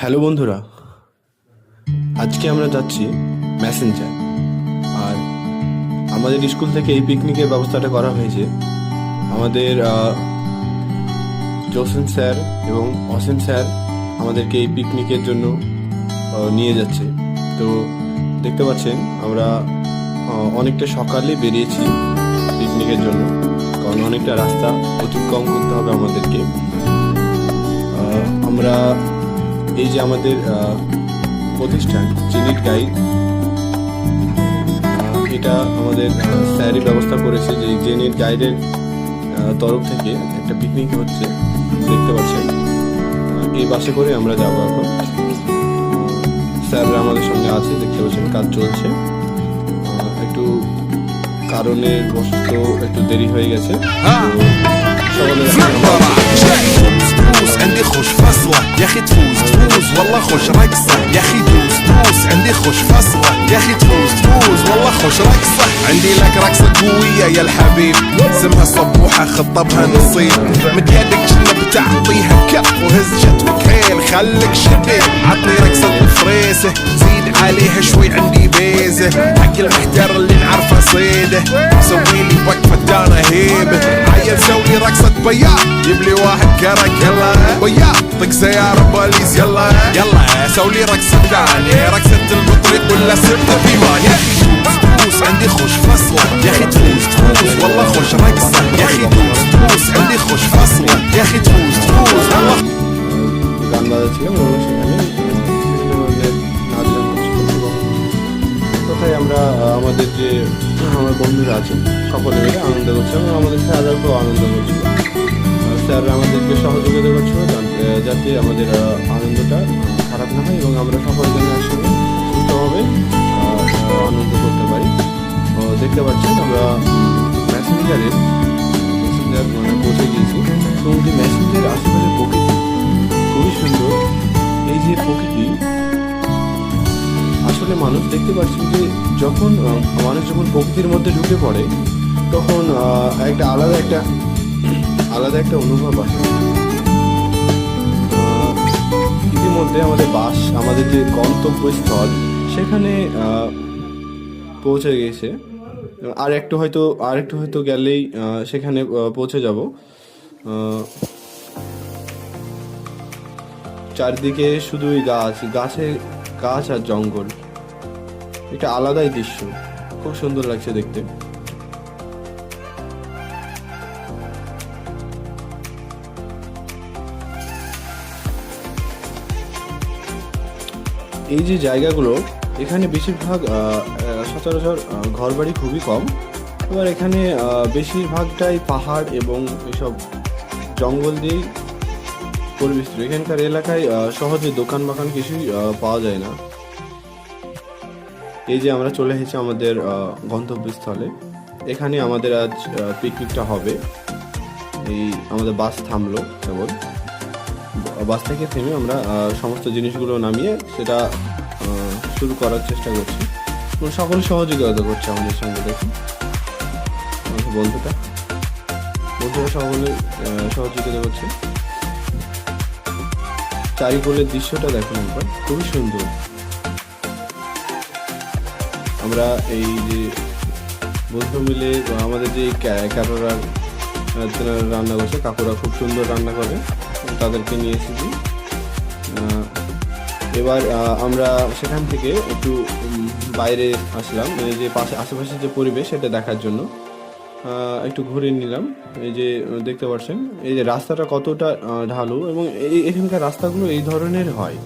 Hello বন্ধুরা, আজকে আমরা যাচ্ছি ম্যাসেঞ্জার। আর আমাদের স্কুল থেকে এই পিকনিকের ব্যবস্থাটা করা হয়েছে। আমাদের জোসেন স্যার এবং অসীম স্যার আমাদেরকে এই পিকনিকের জন্য নিয়ে যাচ্ছে। তো দেখতে পাচ্ছেন আমরা অনেকটা সকালে বেরিয়েছি পিকনিকের জন্য, কারণ অনেকটা রাস্তা অতিক্রম করতে হবে আমাদেরকে। আমরা এই যে আমাদের প্রতিষ্ঠান জেনিট গাইড, এটা আমাদের স্যারই ব্যবস্থা করেছে যে জেনিট গাইডের তরফ থেকে একটা পিকনিক হচ্ছে। দেখতে পাচ্ছেন এই বাসে করে আমরা যাবো এখন। স্যাররা আমাদের সঙ্গে আছে, দেখতে পাচ্ছেন কাজ চলছে। একটু কারণের বশত একটু দেরি হয়ে গেছে। عندي خوش فصلة يا اخي تفوز والله خوش رقصة يا اخي دوس عندي خوش فصلة يا اخي تفوز والله خوش رقصة عندي لك رقصة قوية يا الحبيب اسمها صبوحة خطبها نصيب مد يدك شنو بتعطيها بكف وهز شتوك هيل خليك شبيب عطني رقصة الفريسة زيد عليها شوي عندي بيزة حق المحتر اللي نعرفه صيده سويلي وقفة دانا هيبة عيل سوي رقصة بياض جيب لي واحد كرك يلا بياض طق سيارة بوليس يلا يلا سوي رقصة ثانية رقصة البطريق ولا سبت الثيمان يا اخي دوس عندي خوش فصلة يا اخي تفوز والله خوش رقصة يا اخي دوس عندي خوش فصلة يا اخي تفوز والله গান বাজাচ্ছিলাম এবং সেখানে বিভিন্ন ধরনের নাচ গান করছিলাম। এবং কোথায় আমরা আমাদের যে আমার বন্ধুরা আছেন সকলে মিলে আনন্দ করছিলাম এবং আমাদের স্যাররাও খুব আনন্দ করছিল। স্যাররা আমাদেরকে সহযোগিতা করছিল যাতে আমাদের আনন্দটা খারাপ না হয় এবং আমরা সকলে যেন একসঙ্গে সুস্থভাবে আনন্দ করতে পারি। দেখতে পাচ্ছেন আমরা ম্যাসেঞ্জার মানে পৌঁছে গিয়েছি এবং যে ম্যাসেঞ্জারের আশেপাশে প্রকৃতি খুবই সুন্দর। এই যে প্রকৃতি আসলে মানুষ দেখতে পাচ্ছেন যে যখন মানুষ যখন প্রকৃতির মধ্যে ঢুকে পড়ে তখন একটা আলাদা একটা অনুভব আসে। ইতিমধ্যে আমাদের যে গন্তব্যস্থল সেখানে পৌঁছে গেছে। আর একটু হয়তো গেলেই সেখানে পৌঁছে যাব। চারদিকে শুধুই গাছ আর জঙ্গল, এটা আলাদাই দৃশ্য, খুব সুন্দর লাগছে দেখতে। এই যে জায়গাগুলো, এখানে বেশিরভাগ সচরাচর ঘরবাড়ি খুবই কম। এবার এখানে বেশিরভাগটাই পাহাড় এবং এসব জঙ্গল দিয়েই পরিবেষ্টিত। এখানকার এলাকায় সহজে দোকান বাগান কিছুই পাওয়া যায় না। এই যে আমরা চলে এসেছি আমাদের গন্তব্যস্থলে, এখানে আমাদের আজ পিকনিকটা হবে। এই আমাদের বাস থামলো, কেবল বাস থেকে থেমে আমরা সমস্ত জিনিসগুলো নামিয়ে সেটা শুরু করার চেষ্টা করছি এবং সকলে সহযোগিতা করছে আমাদের সঙ্গে। দেখুন বন্ধুরা সকলে সহযোগিতা করছে। চারিকোলের দৃশ্যটা দেখুন একবার, খুবই সুন্দর। আমরা এই যে বন্ধু মিলে আমাদের যে কাকুরা রান্না করছে, কাকুরা খুব সুন্দর রান্না করে, তাদেরকে নিয়ে এসেছি। এবার আমরা সেখান থেকে একটু বাইরে আসলাম, এই যে আশেপাশে যে পরিবেশ সেটা দেখার জন্য একটু ঘুরে নিলাম। এই যে দেখতে পাচ্ছেন এই যে রাস্তাটা কতটা ঢালু এবং এখানকার রাস্তাগুলো এই ধরনের হয়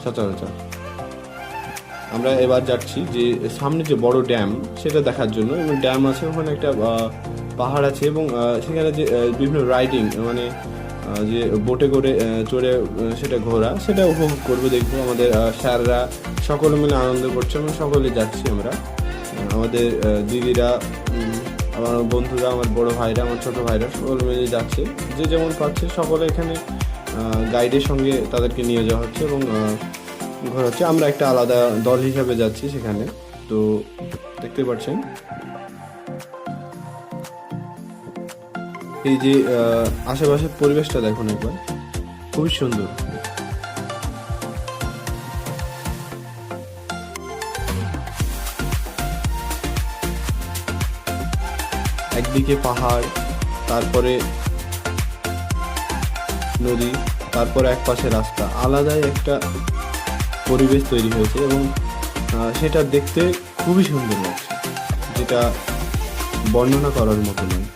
সচরাচর। আমরা এবার যাচ্ছি যে সামনে যে বড় ড্যাম সেটা দেখার জন্য, এবং ড্যাম আছে ওখানে একটা পাহাড় আছে এবং সেখানে যে বিভিন্ন রাইডিং মানে যে বোটে করে চড়ে সেটা ঘোরা, সেটা উপভোগ করবো, দেখবো। আমাদের স্যাররা সকলে মিলে আনন্দ করছে এবং সকলে যাচ্ছি আমরা। আমাদের দিদিরা, আমার বন্ধুরা, আমার বড় ভাইরা, আমার ছোট ভাইরা সকলে মিলে যাচ্ছে। যে যেমন পাচ্ছে সকলে এখানে গাইডের সঙ্গে তাদেরকে নিয়ে যাওয়া হচ্ছে এবং ঘোরা হচ্ছে। আমরা একটা আলাদা দল হিসাবে যাচ্ছি সেখানে। তো দেখতে পাচ্ছেন এই যে আশেপাশের পরিবেশটা দেখুন একবার, খুবই সুন্দর। একদিকে পাহাড়, তারপরে নদী, তারপরে এক পাশে রাস্তা, আলাদাই একটা পরিবেশ তৈরি হয়েছে এবং সেটা দেখতে খুবই সুন্দর লাগছে, যেটা বর্ণনা করার মতো নয়।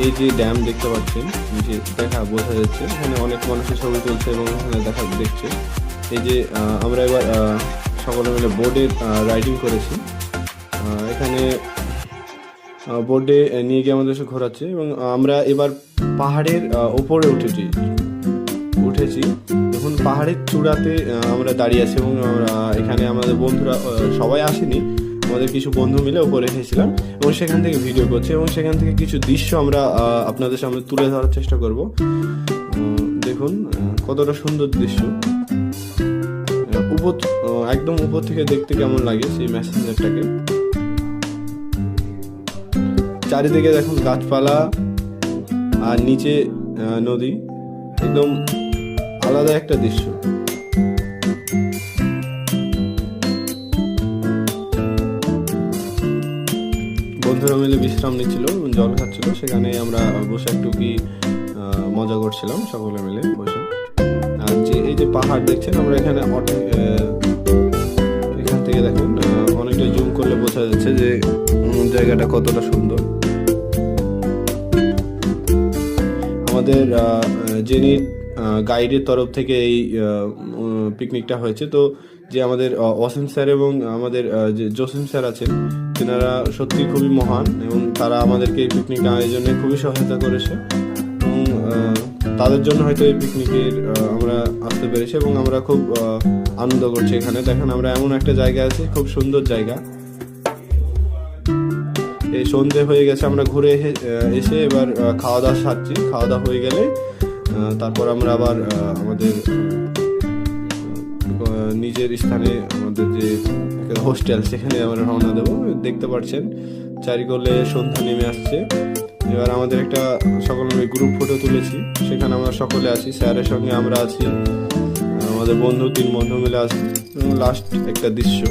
এই যে ড্যাম দেখতে পাচ্ছেন, যে বোঝা যাচ্ছে এখানে অনেক মানুষের ছবি তুলছে এবং এখানে দেখছে। এই যে আমরা এবার সকলে মিলে বোর্ডে রাইডিং করেছি। এখানে বোর্ডে নিয়ে গিয়ে আমাদের সে ঘোরাচ্ছে এবং আমরা এবার পাহাড়ের ওপরে উঠেছি। দেখুন পাহাড়ের চূড়াতে আমরা দাঁড়িয়ে আছি এবং এখানে আমাদের বন্ধুরা সবাই আসেনি, আমাদের কিছু বন্ধু মিলে ওপরে এসেছিলাম এবং সেখান থেকে ভিডিও করছি এবং সেখান থেকে কিছু দৃশ্য আমরা আপনাদের সামনে তুলে ধরার চেষ্টা করব। দেখুন কতটা সুন্দর দৃশ্য, একদম উপর থেকে দেখতে কেমন লাগে সেই ম্যাসেঞ্জারটাকে। চারিদিকে দেখুন গাছপালা আর নিচে নদী, একদম আলাদা একটা দৃশ্য। বন্ধুরা মিলে বিশ্রাম নিচ্ছিল, জল খাচ্ছিল, সেখানে আমরা বসে একটু কি মজা করছিলাম সকলে মিলে বসে। আর যে এই যে পাহাড় দেখছেন, আমরা এখানে এখান থেকে দেখুন অনেকটা জুম করলে বোঝা যাচ্ছে যে জায়গাটা কতটা সুন্দর। আমাদের যিনি গাইডের তরফ থেকে এই পিকনিকটা হয়েছে, তো যে আমাদের অসীম স্যার এবং আমাদের যে জসিম স্যার আছেন, তেনারা সত্যি খুবই মহান এবং তারা আমাদেরকে এই পিকনিক আয়োজনে খুবই সহায়তা করেছে এবং তাদের জন্য হয়তো এই পিকনিকের আমরা আসতে পেরেছি এবং আমরা খুব আনন্দ করছি। এখানে দেখেন আমরা এমন একটা জায়গা আছি, খুব সুন্দর জায়গা। এই সন্ধে হয়ে গেছে, আমরা ঘুরে এসে এবার খাওয়া দাওয়া সারছি। খাওয়া দাওয়া হয়ে গেলে তারপর আমরা আবার আমাদের নিজের স্থানে, আমাদের যে হোস্টেল, সেখানে আমরা রওনা দেবো। দেখতে পাচ্ছেন চারিকোলে সন্ধ্যা নেমে আসছে। এবার আমাদের একটা সকল গ্রুপ ফটো তুলেছি, সেখানে আমরা সকলে আছি, স্যারের সঙ্গে আমরা আছি, আমাদের 3 বন্ধু মিলে আছি এবং লাস্ট একটা দৃশ্য।